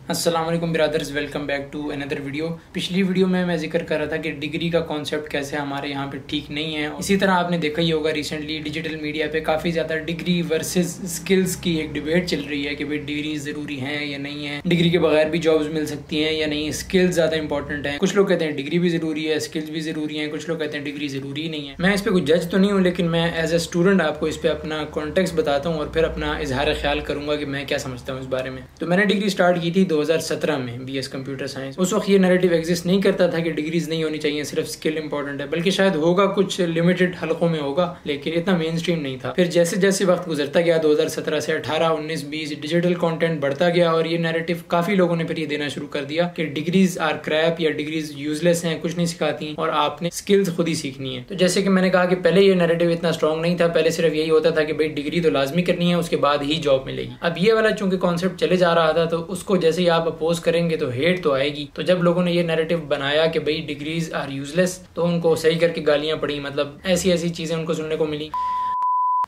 अस्सलाम वालेकुम brothers, welcome back to another video. पिछली वीडियो में मैं जिक्र कर रहा था कि डिग्री का कॉन्सेप्ट कैसे हमारे यहाँ पे ठीक नहीं है। इसी तरह आपने देखा ही होगा रिसेंटली डिजिटल मीडिया पे काफ़ी ज़्यादा डिग्री वर्सेस स्किल्स की एक डिबेट चल रही है कि भाई डिग्री ज़रूरी है या नहीं है, डिग्री के बगैर भी जॉब्स मिल सकती हैं या नहीं, स्किल्स ज़्यादा इंपॉर्टेंट है। कुछ लोग कहते हैं डिग्री भी ज़रूरी है, स्किल्स भी ज़रूरी है, कुछ लोग कहते हैं डिग्री ज़रूरी ही नहीं है। मैं इस पर कुछ जज तो नहीं हूँ, लेकिन मैं एज ए स्टूडेंट आपको इस पर अपना कॉन्टेक्स्ट बताता हूँ और फिर अपना इजहार ख्याल करूँगा कि मैं क्या समझता हूँ इस बारे में। तो मैंने डिग्री स्टार्ट की थी 2017 में, BS कंप्यूटर साइंस। उस वक्त ये नैरेटिव एग्जिस्ट नहीं करता था कि डिग्रीज नहीं होनी चाहिए, सिर्फ स्किल इंपॉर्टेंट है, बल्कि शायद होगा कुछ लिमिटेड हलकों में होगा, लेकिन इतना मेन स्ट्रीम नहीं था। फिर जैसे जैसे वक्त गुजरता गया 2017 से 18, 19, 20 डिजिटल कंटेंट बढ़ता गया और ये नैरेटिव काफी लोगों ने फिर ये देना शुरू कर दिया कि डिग्रीज आर क्रैप या डिग्रीज यूजलेस हैं, कुछ नहीं सिखाती और आपने स्किल्स खुद ही सीखनी है। तो जैसे कि मैंने कहा कि पहले ये नैरेटिव इतना स्ट्रॉन्ग नहीं था, पहले सिर्फ यही होता था कि भाई डिग्री तो लाजमी करनी है, उसके बाद ही जॉब मिलेगी। अब ये वाला चूंकि कॉन्सेप्ट चले जा रहा था, तो उसको जैसे ही आप अपोज करेंगे तो हेट तो आएगी। तो जब लोगों ने ये नैरेटिव बनाया कि भाई डिग्रीज आर यूजलेस, तो उनको सही करके गालियां पड़ी, मतलब ऐसी ऐसी चीजें उनको सुनने को मिली,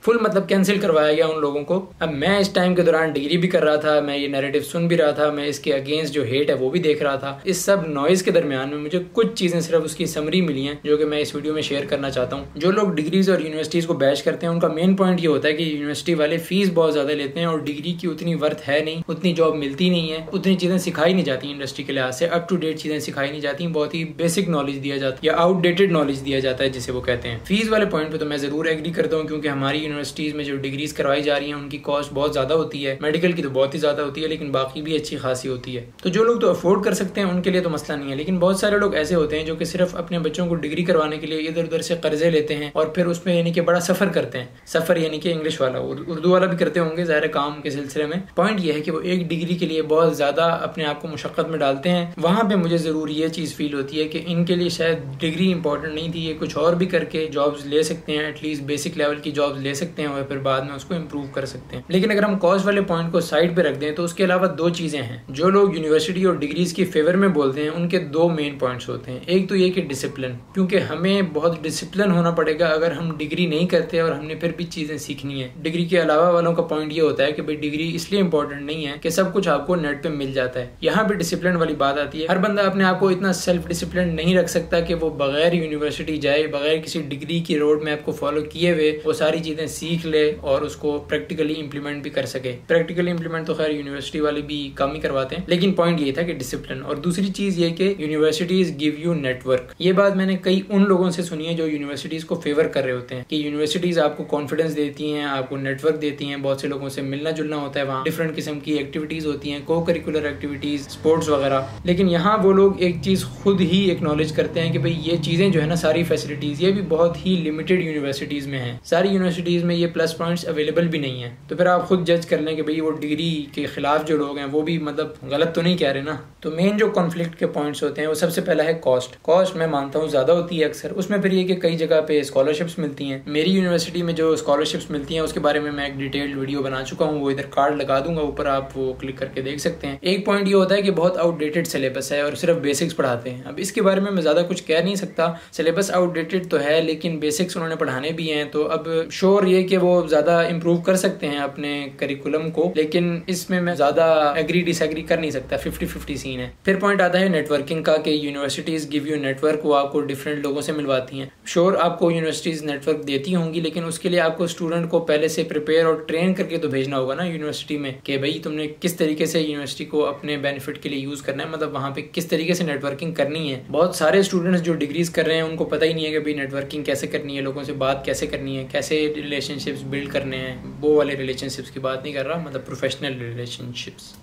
फुल मतलब कैंसिल करवाया गया उन लोगों को। अब मैं इस टाइम के दौरान डिग्री भी कर रहा था, मैं ये नैरेटिव सुन भी रहा था, मैं इसके अगेंस्ट जो हेट है वो भी देख रहा था। इस सब नॉइज के दरमियान में मुझे कुछ चीजें सिर्फ उसकी समरी मिली हैं जो कि मैं इस वीडियो में शेयर करना चाहता हूँ। जो लोग डिग्रीज और यूनिवर्सिटीज को बैश करते हैं, उनका मेन पॉइंट ये होता है कि यूनिवर्सिटी वाले फीस बहुत ज्यादा लेते हैं और डिग्री की उतनी वर्थ है नहीं, उतनी जॉब मिलती नहीं है, उतनी चीजें सिखाई नहीं जाती इंडस्ट्री के लिहाज से, अप टू डेट चीजें सिखाई नहीं जाती, बहुत ही बेसिक नॉलेज दिया जाता है या आउटडेटेड नॉलेज दिया जाता है जिसे वो कहते हैं। फीस वाले पॉइंट पे तो मैं जरूर एग्री करता हूँ, क्योंकि हमारी यूनिवर्सिटीज में जो डिग्रीज करवाई जा रही हैं उनकी कॉस्ट बहुत ज्यादा होती है, मेडिकल की तो बहुत ही ज्यादा होती है, लेकिन बाकी भी अच्छी खासी होती है। तो जो लोग तो अफोर्ड कर सकते हैं उनके लिए तो मसला नहीं है, लेकिन बहुत सारे लोग ऐसे होते हैं जो कि सिर्फ अपने बच्चों को डिग्री करवाने के लिए इधर उधर से कर्जे लेते हैं और फिर उसमें यानी कि बड़ा सफर करते हैं। सफर यानी कि इंग्लिश वाला, उर्दू वाला भी करते होंगे ज़ाहिर काम के सिलसिले में। पॉइंट ये है कि वो एक डिग्री के लिए बहुत ज्यादा अपने आप को मुशक्कत में डालते हैं। वहां पे मुझे जरूर ये चीज फील होती है कि इनके लिए शायद डिग्री इंपॉर्टेंट नहीं थी, ये कुछ और भी करके जॉब्स ले सकते हैं, एटलीस्ट बेसिक लेवल की जॉब्स ले सकते हैं और फिर बाद में उसको इम्प्रूव कर सकते हैं। लेकिन अगर हम कॉस्ट वाले पॉइंट को साइड पे रख दें तो उसके अलावा दो चीजें हैं। जो लोग यूनिवर्सिटी और डिग्रीज की फेवर में बोलते हैं उनके दो मेन पॉइंट्स होते हैं। एक तो ये कि डिसिप्लिन, क्योंकि हमें बहुत डिसिप्लिन होना पड़ेगा अगर हम डिग्री नहीं करते और हमने फिर भी चीजें सीखनी है। डिग्री के अलावा वालों का पॉइंट ये होता है कि भाई डिग्री इसलिए इंपॉर्टेंट नहीं है कि सब कुछ आपको नेट पे मिल जाता है। यहाँ पे डिसिप्लिन वाली बात आती है। हर बंदा अपने आप को इतना सेल्फ डिसिप्लिन नहीं रख सकता कि वो बगैर यूनिवर्सिटी जाए, बगैर किसी डिग्री की रोड मैप को फॉलो किए हुए वो सारी चीजें सीख ले और उसको प्रैक्टिकली इंप्लीमेंट भी कर सके। प्रैक्टिकली इंप्लीमेंट तो खैर यूनिवर्सिटी वाले भी कम ही करवाते हैं, लेकिन पॉइंट ये था कि डिसिप्लिन। और दूसरी चीज ये कि यूनिवर्सिटीज गिव यू नेटवर्क। ये बात मैंने कई उन लोगों से सुनी है जो यूनिवर्सिटीज को फेवर कर रहे होते हैं कि यूनिवर्सिटीज आपको कॉन्फिडेंस देती हैं, आपको नेटवर्क देती हैं, बहुत से लोगों से मिलना जुलना होता है, वहाँ डिफरेंट किस्म की एक्टिविटीज होती हैं, को करिकुलर एक्टिविटीज, स्पोर्ट्स वगैरह। लेकिन यहाँ वो लोग एक चीज खुद ही एक्नॉलेज करते हैं कि भाई ये चीजें जो है ना, सारी फैसिलिटीज ये भी बहुत ही लिमिटेड यूनिवर्सिटीज में है, सारी यूनिवर्सिटीज में ये प्लस पॉइंट्स अवेलेबल भी नहीं है। तो फिर आप खुद जज कर लें कि भाई वो डिग्री के खिलाफ जो लोग हैं वो भी मतलब गलत तो नहीं कह रहे ना। तो मेन जो कॉन्फ्लिक्ट के पॉइंट्स होते हैं वो सबसे पहला है कॉस्ट। कॉस्ट मैं मानता हूँ ज्यादा होती है अक्सर। उसमें फिर ये कि कई जगह पे स्कॉलरशिप्स मिलती हैं। मेरी यूनिवर्सिटी में जो स्कॉलरशिप्स मिलती हैं उसके बारे में मैं एक डिटेल्ड वीडियो बना चुका हूँ, वो इधर कार्ड लगा दूंगा ऊपर, आप वो क्लिक करके देख सकते हैं। एक पॉइंट ये होता है कि बहुत आउटडेटेड सिलेबस है और सिर्फ बेसिक्स पढ़ाते हैं। अब इसके बारे में मैं ज्यादा कुछ कह नहीं सकता, सिलेबस आउटडेटेड तो है लेकिन बेसिक्स उन्होंने पढ़ाने भी हैं। तो अब श्योर ये कि वो ज्यादा इंप्रूव कर सकते हैं अपने करिकुलम को, लेकिन इसमें मैं ज्यादा एग्री डिसएग्री कर नहीं सकता, 50-50 सीन है। फिर पॉइंट आता है नेटवर्किंग का कि यूनिवर्सिटीज गिव यू नेटवर्क, वो आपको डिफरेंट लोगों से मिलवाती हैं। श्योर आपको यूनिवर्सिटीज नेटवर्क देती होंगी, लेकिन उसके लिए आपको स्टूडेंट को पहले से प्रिपेयर और ट्रेन करके तो भेजना होगा ना यूनिवर्सिटी में कि भाई तुमने किस तरीके से यूनिवर्सिटी को अपने बेनिफिट के लिए यूज करना है, मतलब वहाँ पे किस तरीके से नेटवर्किंग करनी है। बहुत सारे स्टूडेंट्स जो डिग्रीज कर रहे हैं उनको पता ही नहीं है कि भाई नेटवर्किंग कैसे करनी है, लोगों से बात कैसे करनी है, कैसे रिलेशनशिप्स बिल्ड करने हैं। वो वाले रिलेशनशिप्स की बात नहीं कर रहा, मतलब प्रोफेशनल रिलेशनशिप्स,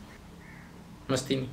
मस्ती नहीं।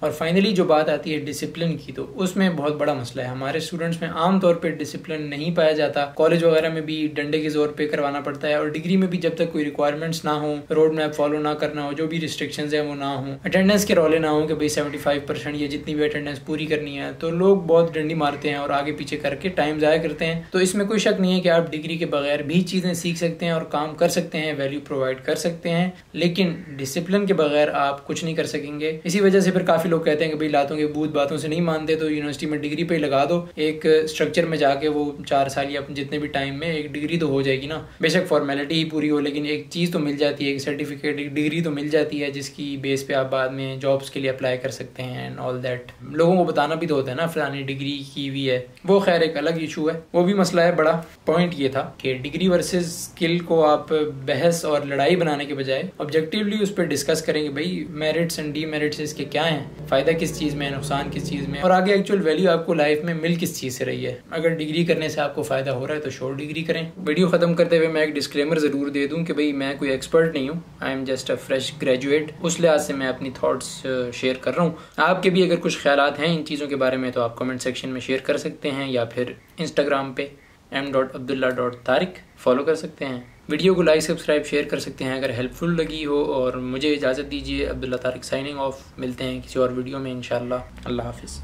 और फाइनली जो बात आती है डिसिप्लिन की, तो उसमें बहुत बड़ा मसला है। हमारे स्टूडेंट्स में आमतौर पे डिसिप्लिन नहीं पाया जाता। कॉलेज वगैरह में भी डंडे के जोर पे करवाना पड़ता है और डिग्री में भी जब तक कोई रिक्वायरमेंट्स ना हो, रोड मैप फॉलो ना करना हो, जो भी रिस्ट्रिक्शंस है वो ना हो, अटेंडेंस के रौले ना हो कि भाई 75% ये जितनी भी अटेंडेंस पूरी करनी है, तो लोग बहुत डंडी मारते हैं और आगे पीछे करके टाइम ज़ाया करते हैं। तो इसमें कोई शक नहीं है कि आप डिग्री के बगैर भी चीज़ें सीख सकते हैं और काम कर सकते हैं, वैल्यू प्रोवाइड कर सकते हैं, लेकिन डिसिप्लिन के बगैर आप कुछ नहीं कर सकेंगे। इसी वजह से फिर काफ़ी काफ़ी लोग कहते हैं कि भाई लातों के भूत बातों से नहीं मानते, तो यूनिवर्सिटी में डिग्री पे लगा दो, एक स्ट्रक्चर में जाके वो 4 साल या जितने भी टाइम में एक डिग्री तो हो जाएगी ना। बेशक फॉर्मेलिटी ही पूरी हो, लेकिन एक चीज़ तो मिल जाती है, एक सर्टिफिकेट, एक डिग्री तो मिल जाती है जिसकी बेस पे आप बाद में जॉब्स के लिए अप्लाई कर सकते हैं एंड ऑल दैट। लोगों को बताना भी तो होता है ना फलानी डिग्री की हुई है, वो खैर एक अलग इशू है, वो भी मसला है बड़ा। पॉइंट ये था कि डिग्री वर्सेस स्किल को आप बहस और लड़ाई बनाने के बजाय ऑब्जेक्टिवली उस पर डिस्कस करेंगे, भाई मेरिट्स एंड डीमेरिट्स इसके क्या हैं, फ़ायदा किस चीज़ में, नुकसान किस चीज़ में, और आगे एक्चुअल वैल्यू आपको लाइफ में मिल किस चीज़ से रही है। अगर डिग्री करने से आपको फ़ायदा हो रहा है तो शोर डिग्री करें। वीडियो ख़त्म करते हुए मैं एक डिस्क्लेमर ज़रूर दे दूँ कि भाई मैं कोई एक्सपर्ट नहीं हूँ, I am just a fresh graduate. उस लिहाज से मैं अपनी थॉट्स शेयर कर रहा हूँ। आपके भी अगर कुछ ख्यालात हैं इन चीज़ों के बारे में तो आप कमेंट सेक्शन में शेयर कर सकते हैं, या फिर इंस्टाग्राम पे m.abdullah.tariq फॉलो कर सकते हैं। वीडियो को लाइक, सब्सक्राइब, शेयर कर सकते हैं अगर हेल्पफुल लगी हो। और मुझे इजाज़त दीजिए, अब्दुल्ला तारिक साइनिंग ऑफ। मिलते हैं किसी और वीडियो में इंशाअल्लाह। अल्लाह हाफिज़।